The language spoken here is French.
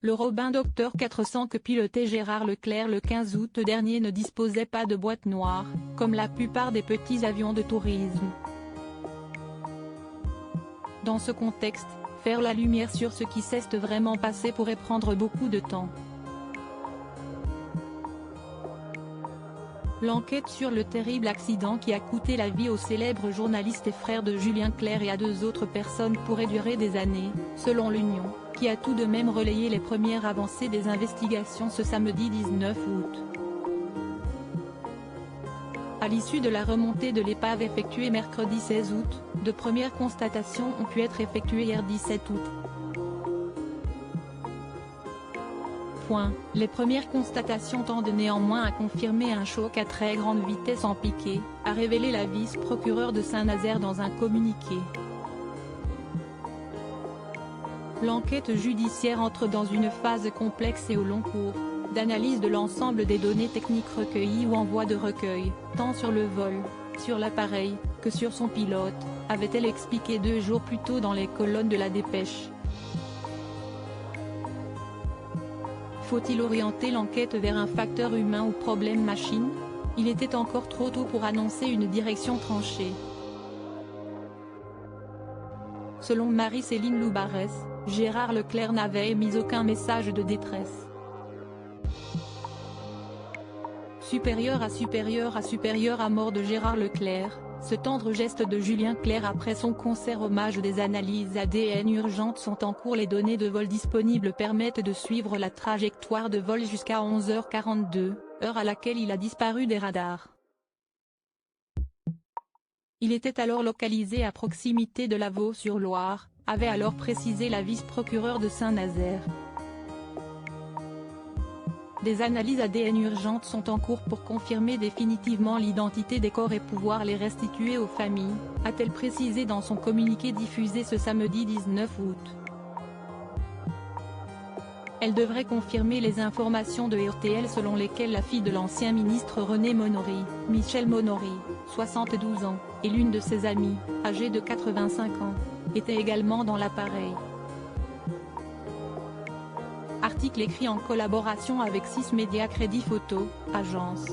Le Robin Docteur 400 que pilotait Gérard Leclerc le 15 août dernier ne disposait pas de boîte noire, comme la plupart des petits avions de tourisme. Dans ce contexte, faire la lumière sur ce qui s'est vraiment passé pourrait prendre beaucoup de temps. L'enquête sur le terrible accident qui a coûté la vie au célèbre journaliste et frère de Julien Clerc et à 2 autres personnes pourrait durer des années, selon l'Union, qui a tout de même relayé les premières avancées des investigations ce samedi 19 août. À l'issue de la remontée de l'épave effectuée mercredi 16 août, de premières constatations ont pu être effectuées hier 17 août. Les premières constatations tendent néanmoins à confirmer un choc à très grande vitesse en piqué, a révélé la vice-procureure de Saint-Nazaire dans un communiqué. L'enquête judiciaire entre dans une phase complexe et au long cours, d'analyse de l'ensemble des données techniques recueillies ou en voie de recueil, tant sur le vol, sur l'appareil, que sur son pilote, avait-elle expliqué 2 jours plus tôt dans les colonnes de la Dépêche. Faut-il orienter l'enquête vers un facteur humain ou problème machine? Il était encore trop tôt pour annoncer une direction tranchée. Selon Marie-Céline Loubarès, Gérard Leclerc n'avait émis aucun message de détresse. Supérieur à mort de Gérard Leclerc, ce tendre geste de Julien Clerc après son concert hommage. Des analyses ADN urgentes sont en cours. Les données de vol disponibles permettent de suivre la trajectoire de vol jusqu'à 11h42, heure à laquelle il a disparu des radars. Il était alors localisé à proximité de la Vaux-sur-Loire, avait alors précisé la vice-procureure de Saint-Nazaire. Des analyses ADN urgentes sont en cours pour confirmer définitivement l'identité des corps et pouvoir les restituer aux familles, a-t-elle précisé dans son communiqué diffusé ce samedi 19 août. Elle devrait confirmer les informations de RTL selon lesquelles la fille de l'ancien ministre René Monory, Michel Monory, 72 ans, et l'une de ses amies, âgée de 85 ans, était également dans l'appareil. Article écrit en collaboration avec 6 médias Crédit Photo, agence.